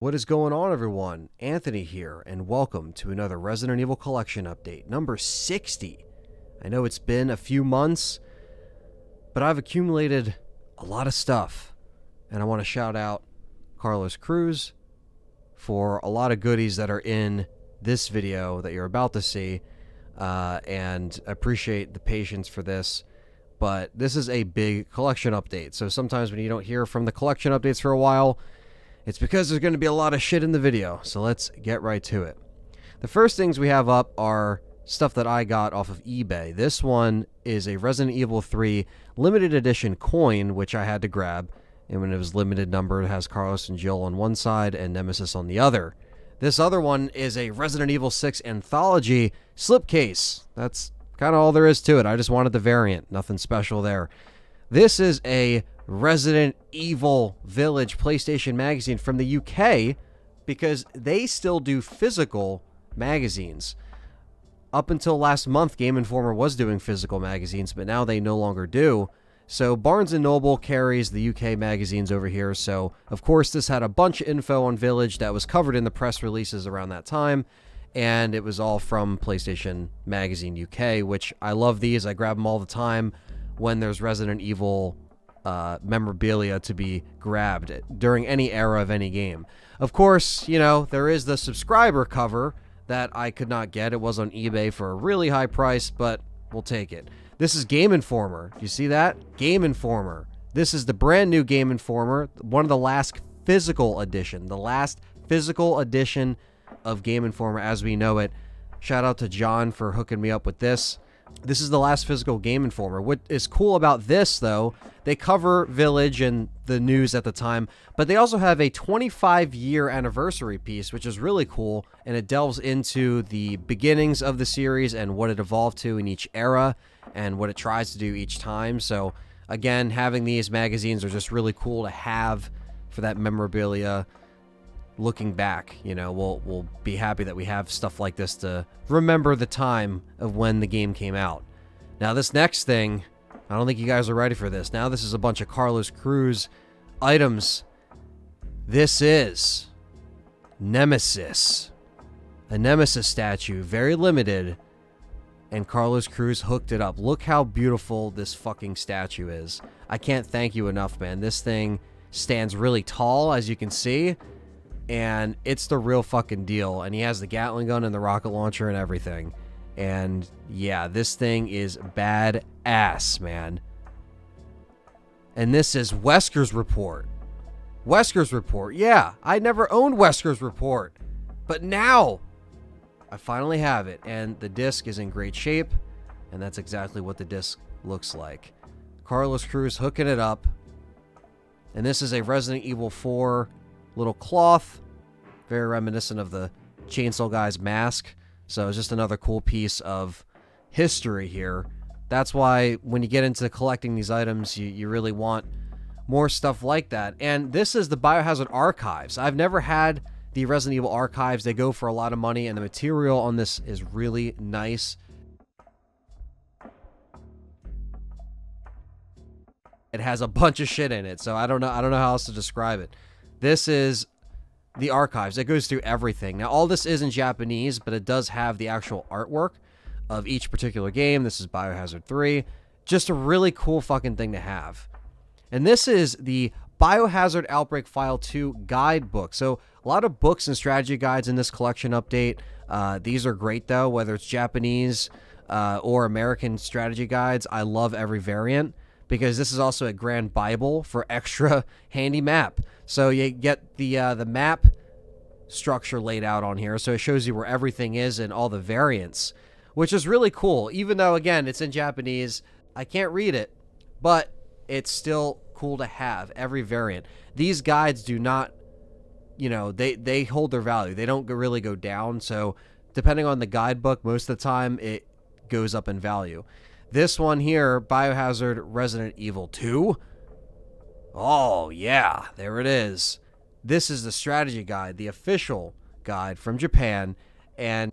What is going on, everyone? Anthony here, and welcome to another Resident Evil Collection update, number 60. I know it's been a few months, but I've accumulated a lot of stuff, and I want to shout out Carlos Cruz for a lot of goodies that are in this video that you're about to see, and I appreciate the patience for this, but this is a big collection update, so sometimes when you don't hear from the collection updates for a while, it's because there's going to be a lot of shit in the video, so let's get right to it. The first things we have up are stuff that I got off of eBay. This one is a Resident Evil 3 limited edition coin, which I had to grab, and when it was limited number, it has Carlos and Jill on one side and Nemesis on the other. This other one is a Resident Evil 6 Anthology slipcase. That's kind of all there is to it. I just wanted the variant. Nothing special there. This is a Resident Evil Village PlayStation magazine from the UK because they still do physical magazines. Up until last month, Game Informer was doing physical magazines, but now they no longer do. So Barnes & Noble carries the UK magazines over here. So, of course, this had a bunch of info on Village that was covered in the press releases around that time. And it was all from PlayStation Magazine UK, which I love these. I grab them all the time when there's Resident Evil memorabilia to be grabbed during any era of any game. Of course, you know, there is the subscriber cover that I could not get. It was on eBay for a really high price, but we'll take it. This is Game Informer. Do you see that? Game Informer. This is the brand new Game Informer, one of the last physical edition. The last physical edition of Game Informer as we know it. Shout out to John for hooking me up with this. This is the last physical Game Informer. What is cool about this, though, they cover Village and the news at the time, but they also have a 25-year anniversary piece, which is really cool, and it delves into the beginnings of the series and what it evolved to in each era and what it tries to do each time. So, again, having these magazines are just really cool to have for that memorabilia. Looking back, you know, we'll be happy that we have stuff like this to remember the time of when the game came out. Now, this next thing, I don't think you guys are ready for this. Now, this is a bunch of Carlos Cruz items. This is Nemesis. A Nemesis statue, very limited, and Carlos Cruz hooked it up. Look how beautiful this fucking statue is. I can't thank you enough, man. This thing stands really tall, as you can see. And it's the real fucking deal. And he has the Gatling gun and the rocket launcher and everything. And yeah, this thing is badass, man. And this is Wesker's Report. Wesker's Report. Yeah, I never owned Wesker's Report. But now, I finally have it. And the disc is in great shape. And that's exactly what the disc looks like. Carlos Cruz hooking it up. And this is a Resident Evil 4 little cloth, very reminiscent of the Chainsaw Guy's mask. So it's just another cool piece of history here. That's why when you get into collecting these items, you really want more stuff like that. And this is the Biohazard Archives. I've never had the Resident Evil Archives. They go for a lot of money, and the material on this is really nice. It has a bunch of shit in it, so I don't know how else to describe it. This is the archives. It goes through everything. Now, all this is in Japanese, but it does have the actual artwork of each particular game. This is Biohazard 3. Just a really cool fucking thing to have. And this is the Biohazard Outbreak File 2 Guidebook. So, a lot of books and strategy guides in this collection update. These are great, though, whether it's Japanese or American strategy guides. I love every variant, because this is also a grand Bible for extra handy map. So you get the map structure laid out on here, so it shows you where everything is and all the variants, which is really cool. Even though, again, it's in Japanese, I can't read it, but it's still cool to have every variant. These guides do not, you know, they hold their value. They don't really go down, so depending on the guidebook, most of the time it goes up in value. This one here, Biohazard Resident Evil 2. Oh, yeah, there it is. This is the strategy guide, the official guide from Japan. And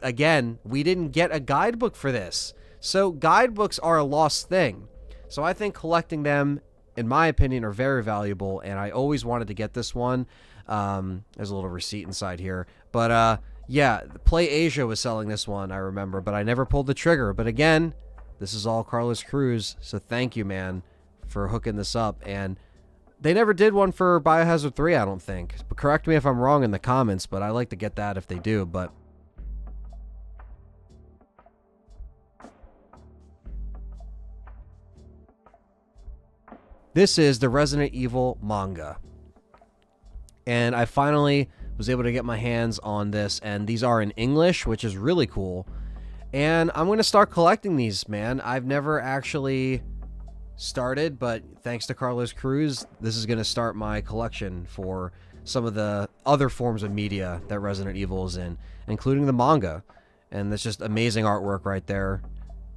again, we didn't get a guidebook for this. So guidebooks are a lost thing. So I think collecting them, in my opinion, are very valuable. And I always wanted to get this one. There's a little receipt inside here. But, yeah, Play Asia was selling this one, I remember. But I never pulled the trigger. But again, this is all Carlos Cruz. So thank you, man, for hooking this up. And they never did one for Biohazard 3, I don't think. But correct me if I'm wrong in the comments, but I like to get that if they do. But this is the Resident Evil manga. And I finally was able to get my hands on this. And these are in English, which is really cool. And I'm going to start collecting these, man. I've never actually started, but thanks to Carlos Cruz, this is going to start my collection for some of the other forms of media that Resident Evil is in, including the manga. And that's just amazing artwork right there.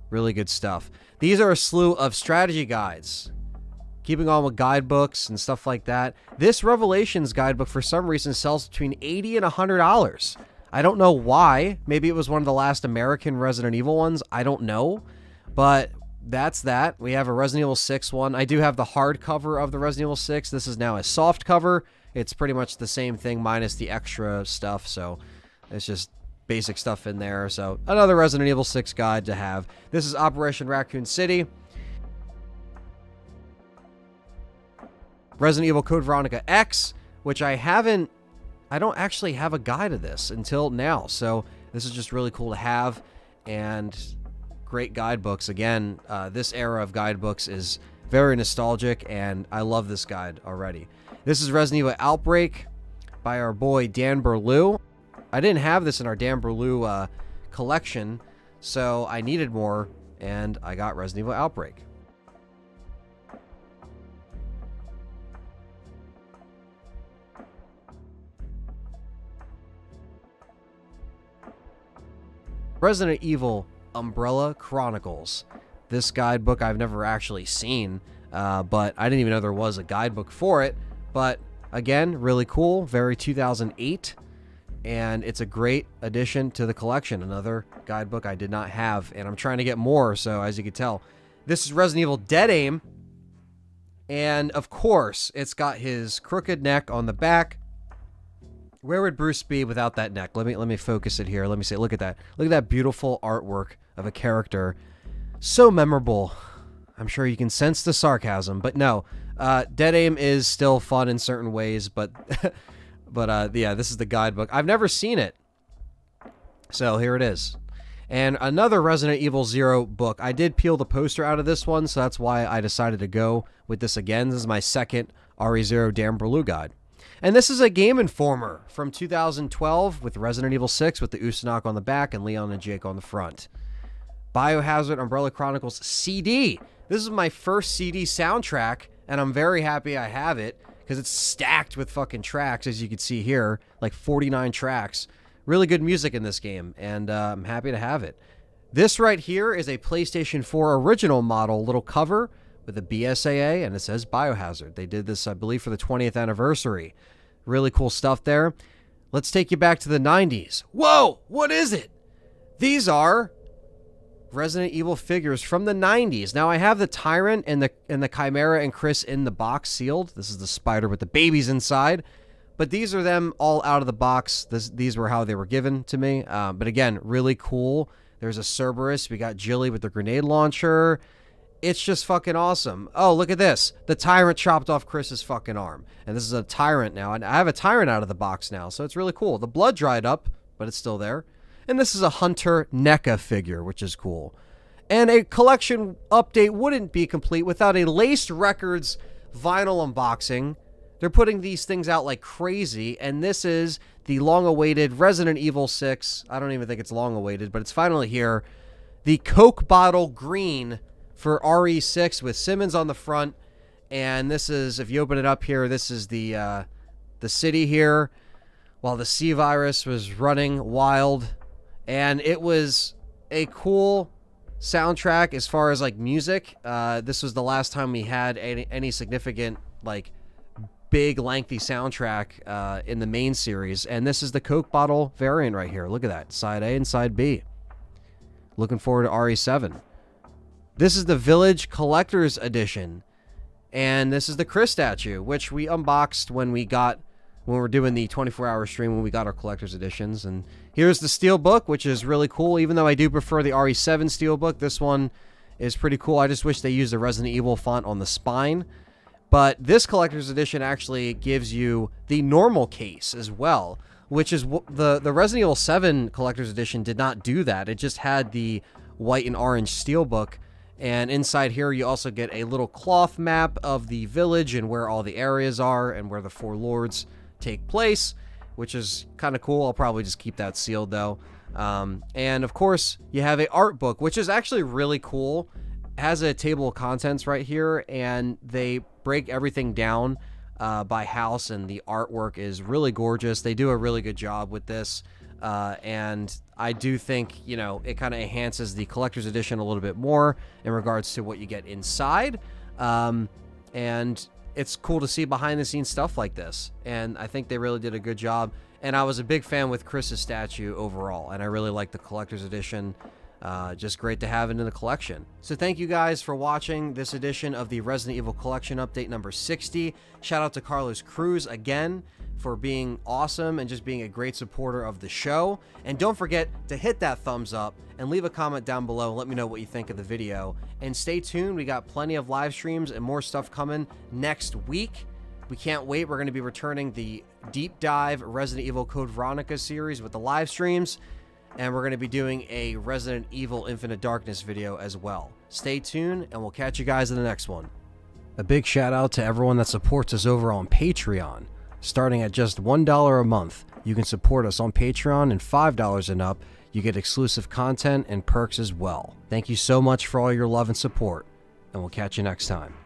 Really good stuff. These are a slew of strategy guides, keeping on with guidebooks and stuff like that. This Revelations guidebook, for some reason, sells between $80 and $100. I don't know why. Maybe it was one of the last American Resident Evil ones. I don't know. But that's that. We have a Resident Evil 6 one. I do have the hardcover of the Resident Evil 6. This is now a soft cover. It's pretty much the same thing minus the extra stuff. So it's just basic stuff in there. So another Resident Evil 6 guide to have. This is Operation Raccoon City. Resident Evil Code Veronica X, which I don't actually have a guide of this until now. So this is just really cool to have. And great guidebooks. Again, this era of guidebooks is very nostalgic, and I love this guide already. This is Resident Evil Outbreak by our boy Dan Berlew. I didn't have this in our Dan Berlew collection, so I needed more, and I got Resident Evil Outbreak. Resident Evil Umbrella Chronicles. This guidebook I've never actually seen, but I didn't even know there was a guidebook for it. But again, really cool, very 2008, and it's a great addition to the collection. Another guidebook I did not have, and I'm trying to get more, so as you can tell. This is Resident Evil Dead Aim, and of course, it's got his crooked neck on the back. Where would Bruce be without that neck? Let me focus it here. Let me say, look at that. Look at that beautiful artwork of a character. So memorable. I'm sure you can sense the sarcasm, but no. Dead Aim is still fun in certain ways, but yeah, this is the guidebook. I've never seen it. So here it is. And another Resident Evil 0 book. I did peel the poster out of this one, so that's why I decided to go with this again. This is my second RE0 Dan Berlew guide. And this is a Game Informer from 2012 with Resident Evil 6 with the Usanok on the back and Leon and Jake on the front. Biohazard Umbrella Chronicles CD. This is my first CD soundtrack, and I'm very happy I have it because it's stacked with fucking tracks, as you can see here, like 49 tracks. Really good music in this game, and I'm happy to have it. This right here is a PlayStation 4 original model little cover with a BSAA, and it says Biohazard. They did this, I believe, for the 20th anniversary. Really cool stuff there. Let's take you back to the 90s. Whoa! What is it? These are Resident Evil figures from the 90s. Now, I have the Tyrant and the Chimera and Chris in the box sealed. This is the spider with the babies inside. But these are them all out of the box. These were how they were given to me. But again, really cool. There's a Cerberus. We got Jilly with the grenade launcher. It's just fucking awesome. Oh, look at this. The Tyrant chopped off Chris's fucking arm. And this is a Tyrant now. And I have a Tyrant out of the box now, so it's really cool. The blood dried up, but it's still there. And this is a Hunter NECA figure, which is cool. And a collection update wouldn't be complete without a Laced Records vinyl unboxing. They're putting these things out like crazy, and this is the long-awaited Resident Evil 6. I don't even think it's long-awaited, but it's finally here. The Coke bottle green for RE6 with Simmons on the front, and this is, if you open it up here, this is the city here, while the C virus was running wild, and it was a cool soundtrack as far as like music. This was the last time we had any significant like big lengthy soundtrack in the main series, and this is the Coke bottle variant right here. Look at that, side A and side B. Looking forward to RE7. This is the Village Collector's Edition, and this is the Chris statue, which we unboxed when we got when we're doing the 24-hour stream when we got our collector's editions. And here's the Steelbook, which is really cool. Even though I do prefer the RE7 Steelbook, this one is pretty cool. I just wish they used the Resident Evil font on the spine. But this collector's edition actually gives you the normal case as well, which is the Resident Evil 7 collector's edition did not do that. It just had the white and orange Steelbook. And inside here, you also get a little cloth map of the village and where all the areas are and where the 4 lords take place, which is kind of cool. I'll probably just keep that sealed, though. And, of course, you have a art book, which is actually really cool. It has a table of contents right here, and they break everything down by house, and the artwork is really gorgeous. They do a really good job with this. And I do think, you know, it kind of enhances the collector's edition a little bit more in regards to what you get inside. And it's cool to see behind the scenes stuff like this. And I think they really did a good job. And I was a big fan with Chris's statue overall. And I really like the collector's edition. Just great to have it in the collection. So thank you guys for watching this edition of the Resident Evil Collection Update number 60. Shout out to Carlos Cruz again for being awesome and just being a great supporter of the show. And don't forget to hit that thumbs up and leave a comment down below and let me know what you think of the video. And stay tuned. We got plenty of live streams and more stuff coming next week. We can't wait. We're going to be returning the deep dive Resident Evil Code Veronica series with the live streams. And we're going to be doing a Resident Evil Infinite Darkness video as well. Stay tuned, and we'll catch you guys in the next one. A big shout out to everyone that supports us over on Patreon. Starting at just $1 a month, you can support us on Patreon, and $5 and up, you get exclusive content and perks as well. Thank you so much for all your love and support, and we'll catch you next time.